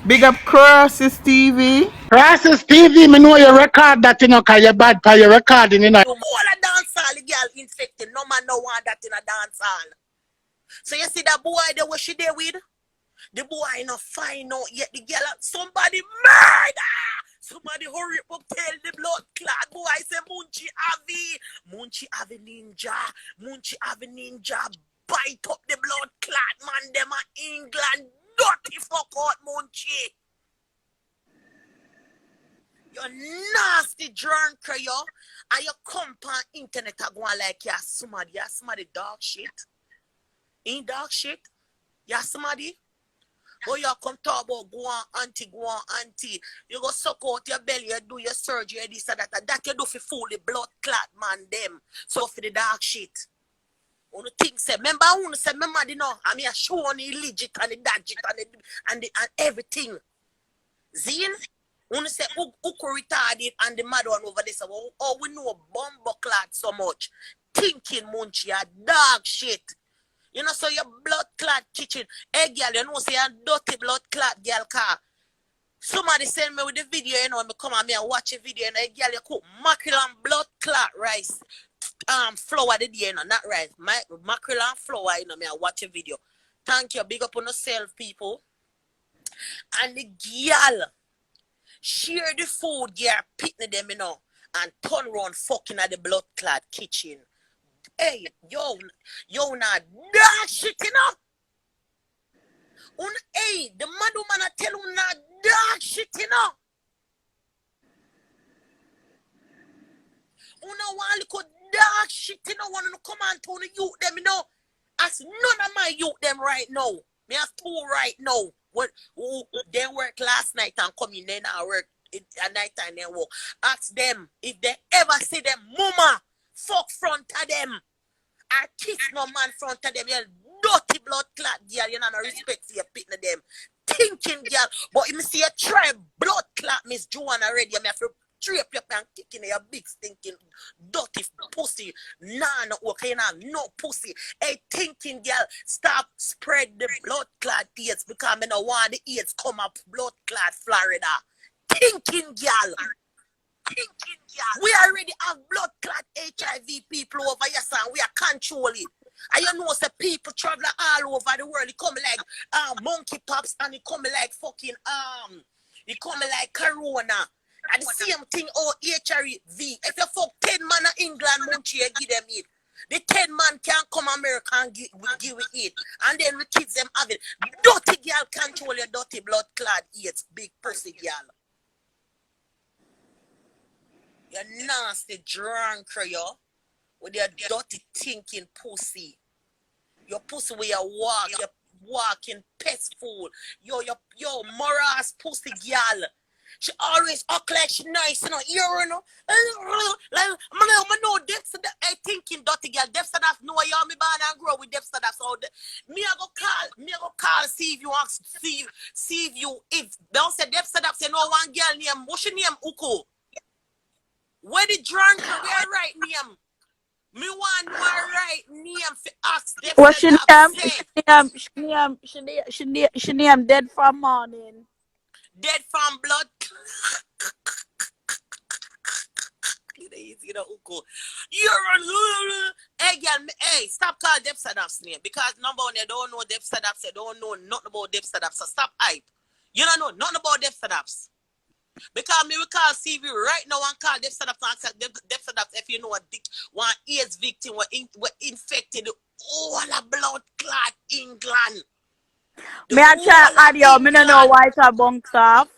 Big up Crosses TV. Process TV, me know you record that, you know, cause you're bad for your recording, you know. All a dance hall, the girl infected. No man no want that in a dance hall. So you see that boy there what she there with? The boy no find out yet the girl somebody murder. Somebody hurry up tell the blood clot boy say Munchi Avi. Munchi Avi ninja. Munchi Avi ninja bite up the blood clot man them a England dirty fuck out Munchi. You nasty drunk, yo. And you come on internet and go on like you're somebody dog shit. Ain't dog shit. You're somebody. But you come talk about go on auntie. You go suck out your belly, you do your surgery, this and that. And that you do for fool the blood clot man them. So for the dog shit. On the thing say, remember I want to say, remember you know, I mean I show on the legit and the dagit and everything. Zine? When you say who retarded and the mad one over there, so oh we know bomb clot so much. Thinking Munchi a dog shit. You know, so your blood clot kitchen. Hey girl, you know say a dirty blood clot girl car. Somebody send me with the video, you know, me come and me and watch a video and hey girl you cook mackerel and blood clot rice. Flour the day, you know, not rice. Mackerel and flour, you know, me and watch a video. Thank you, big up on yourself, people. And the girl share the food, yeah, picking them, you know, and turn around fucking at the blood clot kitchen. Hey, yo, not that shit, you know. Hey, the mad woman I tell you not that shit, you know. Una want little dark shit, you know, want to come on to the youth them, you know. As none of my youth them right now. Me have two right now. What they work last night and come in, then I work at night time then work. Ask them if they ever see them mama fuck front of them. I kiss no man front of them. You dirty blood clot girl, you know no respect for your pitting them. Thinking girl, but if you see a try blood clot Miss Joanna already, you have to drape your and kick in your big stinking dirty pussy. Nah, no okay, you know, no pussy. Hey, thinking girl, stop spread the blood clot AIDS because I don't want the AIDS come up blood clot Florida. Thinking girl. Thinking girl. We already have blood clot HIV people over here, son. We are controlling. And you know, say people travel all over the world. It come like monkey pops and it come like fucking it come like corona. And the same thing oh HIV. If you fuck 10 man in England, Munchi, you give them it. The 10 man can't come America and give it it. And then we kids them have it. Dirty girl control your dirty blood clot AIDS, big pussy girl. You nasty drunk, yo. With your dirty thinking pussy. Your pussy where you walk, you're walking pestful. Yo, moras pussy girl. She always act like she nice, you know. You know, like I know Dexter. I thinking dirty girl. Dexter that know you me born and grow with Dexter that. So me I go call. See if you ask. See if you if don't say Dexter that say no one girl name. What's your name? Uko. Where the drunk we are right name. Me want no right name for ask Dexter What's your that name? She name dead from morning. dead from blood. You know, Uko. Hey, girl, hey, stop calling Deb Sadaf's name because number one, they don't know Deb Sadaf, they don't know nothing about Deb Sadaf, so stop hype. You don't know nothing about Deb Sadaf's. Because me we call CV right now and call Deb Sadaf and ask Deb Sadaf if you know one AIDS victim were infected all a blood clot England. Me I try audio, me don't know why it's a bunks off.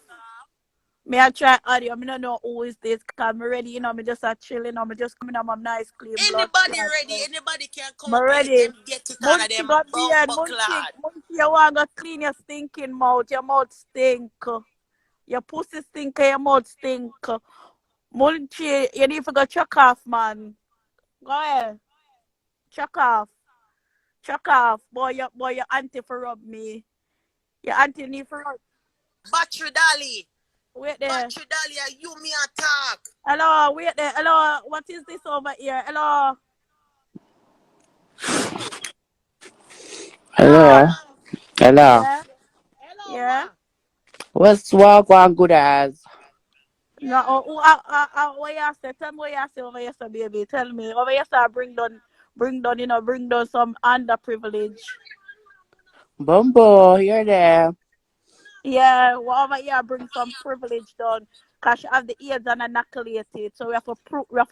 Me I try audio, me don't know who is this because me ready, you know, me just a chilling, you know, me just coming on my nice clean blood. Anybody ready? Anybody can come Me up ready. and get it out of them Munchi, you want to clean your stinking mouth, your mouth stink. Your pussy stink, your mouth stink. Munchi, you need to go check off, man. Go ahead. Check off. Check off. Boy, your auntie for rub me. Your auntie need for rub. Battery Dolly. Wait there. Battery Dolly, you me attack. Hello, wait there. Hello, what is this over here? Hello. Hello. Hello. Yeah. Hello, Yeah. ma. What's Wagwan good as? No, what you say? Tell me what you say over here, sir, baby. Tell me. Over here, sir, bring down some underprivilege. Bumbo, you're there. Yeah, whatever you bring some privilege down. Cause she have the AIDS and inoculated. So we have to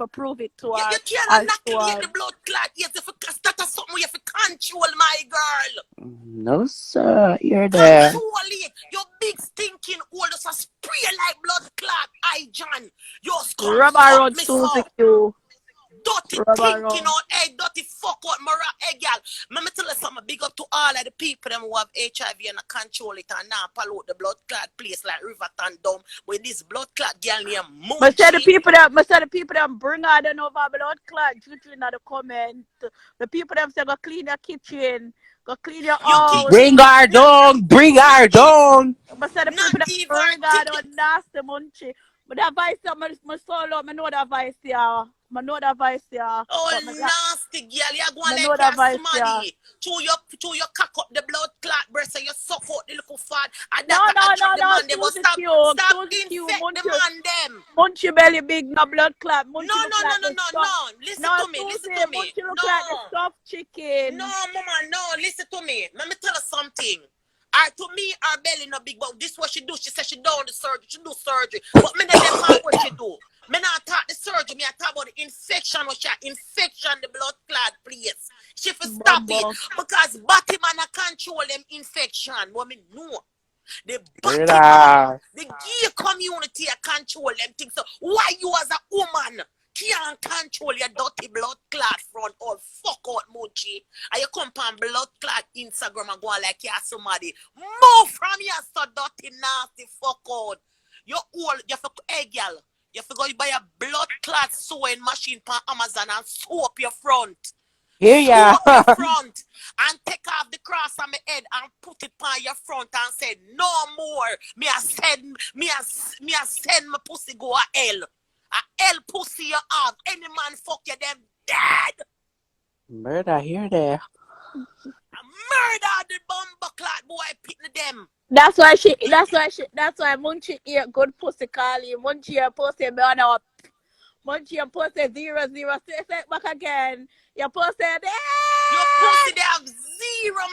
prove it to You her can't and show inoculate her. the blood clot. Yes, if that's something you have to control, my girl. No, sir, you're there. Control it. Your big stinking old just a spray like blood clot. I John. You come Rub her fuck around me Susie so. Q. Dirty Rub her thinking around. on egg, dirty fuck out Mara egg, y'all. Let me tell you something. Big up to all of the people them who have HIV and control it and now pollute the blood clot place like Riverton Dome with this blood clot girl named Must say the Munchi. people that bring her down over blood clot juju in the comment. The people them say go clean your kitchen, go clean your You think house. she Bring her down, bring not her down. Must say the not people that even bring her ticket. down nasty Munchi. But that vice my solo, I know that vice yeah. I know that vice yeah. Oh, But nasty girl, you go I like know you're that vice yeah. smarty. To your cock up the blood clot breast and you suck out the little fat. And No, that no, attract the no, no, man them. But Susie Q, stop Susie Q, infect the man them. Munchi belly big, no blood clot. No, Munchi look no, no, like no, the no, stuff. no. Listen No, to me. Listen Susie, to me. Munchi look like the No. stuffed No, chicken. mama, no. Listen to me. Let me tell her something. Alright, to me, her belly no big, but this what she do. She said she done the surgery. She do surgery. But me not them how what she do. Me not talk the surgery. Me I talk about the infection. What she infection the blood clot, please. She for stop it. Bumbo. Because body man a control them infection. What me know. The body man, Relax. the gay community a control them things. So why you as a woman can't control your dirty blood clot front or fuck out Munchi? And you come on blood clot Instagram and go on like you're somebody. Move from your so dirty nasty fuck out. You old, you have to, hey girl, you have to go buy a blood clot sewing machine on Amazon and sew up your front. Here Sew ya. up your front and take off the cross on my head and put it on your front and say no more. Me a send my pussy go a hell. A hell pussy you have. Any man fuck you them dead. Murder, here there. Murder the bumper clot boy picking them. That's why Munchi eat good pussy call you. Munchi your pussy burn up. Munchi your pussy 006 back again. Your pussy there. Your pussy they have 0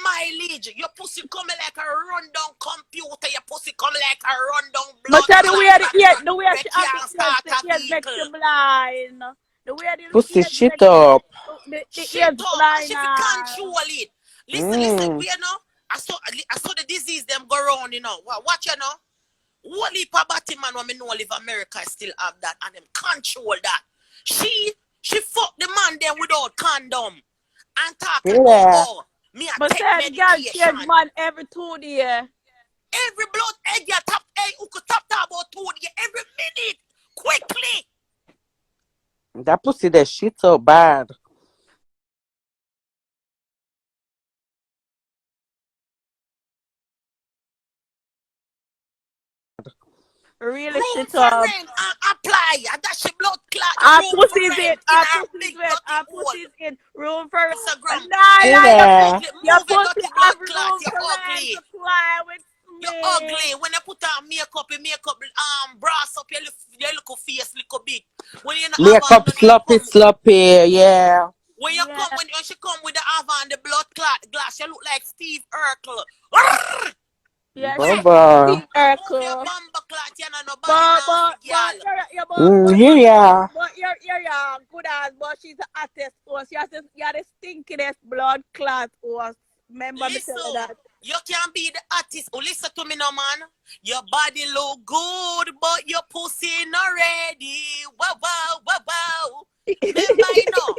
mileage. Your pussy coming like a rundown computer. Your pussy coming like a rundown blood But the way clot. the way she Can't have start the a ears makes you vehicle. blind. The way the Pussy ears shit makes up. the Shit ears up. And blind. she fi control it. Listen, we know. I saw the disease them go around, you know. Watch you know. One heap of body man when me know live America still have that and them control that. She fuck the man them without condom and talking about Yeah. oh me a But take then girl medication. change man every 2 days. Every blood egg you tap who could tap about 2 days every minute. Quickly. That pussy that shit so bad. Really Room shit for up. rent and apply. And that she blood clot Our room for pussy's in. rent in Our her pussy's big in. dirty Our hole. pussy's in. Room for Instagram. nah, Here nah, there. your Move your pussy dirty have blood clot. room You're for rent ugly. to fly with You're me. ugly. When you put on makeup brass up your little face little bit. When you not have on Makeup none, you come. sloppy, yeah. When you Yeah. come, when she come with the Avon, the blood clot glass, you look like Steve Urkel. Yeah, Bumbo. Move Steve your Urkel. bumper clot, you know, nobody nasty girl. Here ya. But you're young, good as, but she's the hottest horse. You're the stinkiest blood clot horse. Remember me tell you Listen, that. you can be the artist. Oh, listen to me now, man. Your body look good, but your pussy not ready. Wow, wow, wow, wow. Remember, you know,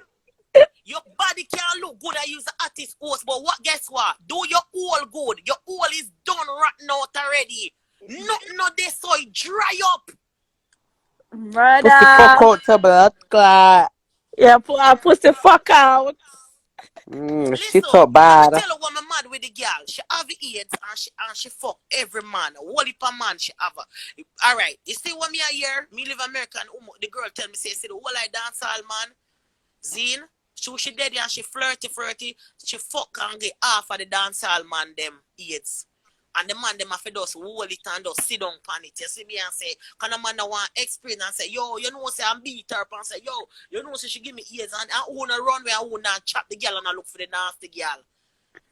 your body can look good and use the artist horse, but guess what? Do your all good. Your all is done rotten out already. Nothing no this so it dry up. Pussy fuck Brother. out to blood clot. Yeah, pussy fuck out. Shit Listen, so let me bad. tell you what I'm mad with the girl. She have AIDS and she fuck every man. What if a man she have? Alright, you see what me a hear? Me live America and the girl tell me say the whole I dance all man. Zine, she dead and she flirty. She fuck and get half of the dancehall man them AIDS. And the man them have to just hold it and just sit down on it. You see me and say, can a man want experience and say, yo, you know say I'm beat her up and say, yo, you know say she give me ears and I wanna run where I wanna chop the girl and I look for the nasty girl.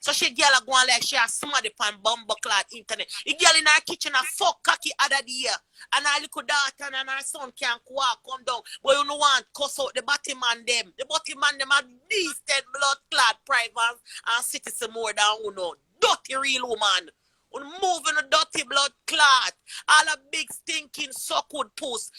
So she girl a go on like she has somebody pan bumbleclad internet. The girl in her kitchen a fuck cocky other day. And her little daughter and her son can't walk, come down. But you know want cuss out the bottom man them. The bottom man them are decent blood clad private and citizen more than who know. Dirty real woman. Moving a dirty blood clot. All a big stinking suckwood puss.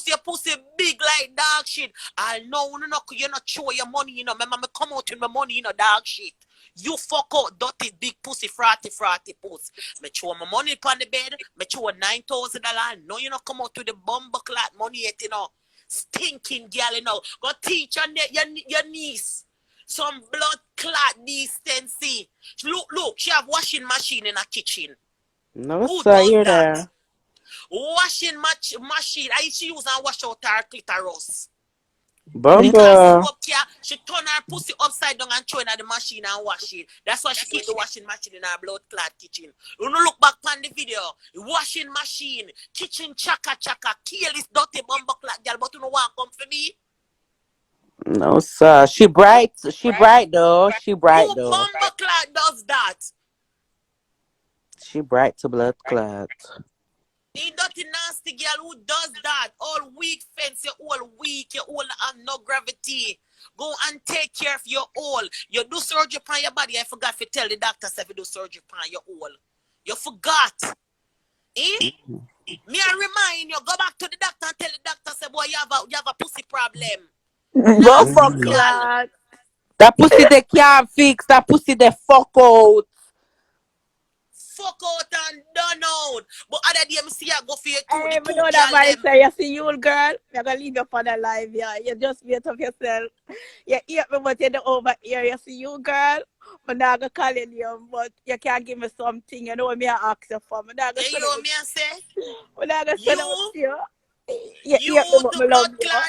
Your pussy big like dog shit. I know you're not show your money, you know. Remember me come out with my money, you know, dog shit. You fuck out dirty big pussy frotty puss. Me show my money upon the bed. Me show $9,000. No, you not come out with the bumble clot money yet, you know. Stinking girl, you know. Go teach your niece some blood clot decency. Look, she have washing machine in her kitchen. No, Who sir, does you're that? there. Washing machine. I she use and wash out her clitoris. Bumble. Because she turn her pussy upside down and throw in the machine and wash it. That's why she keep the washing machine in her blood clot kitchen. You know, look back on the video. The washing machine, kitchen chaka, kill this dirty bumble clot girl, but you know what come for me? No, sir. She bright. She bright though. She bright Who though. bumble clot does that? She bright to blood clot. The dirty nasty girl who does that. All weak fence, you're all weak, you all have no gravity. Go and take care of your all. You do surgery upon your body. I forgot to tell the doctor if you do surgery upon your all. You forgot. Eh? Me I remind you, go back to the doctor and tell the doctor, say, boy, you have a pussy problem. Bumble Girl. clot. That pussy they can't fix. That pussy they fuck out. Fuck out and done out. But other day, me see I go for you too. Hey, The we two know that girl man them. say, you see you girl, you're gonna leave your father alive, yeah. You just wait up yourself. You hear me, but you don't over here. You see you girl, I'm not gonna call you, but you can't give me something. You know what me I ask you for. I'm not gonna You know me I say? I'm not gonna send out to you. You You hear me, but the me love blood you. clot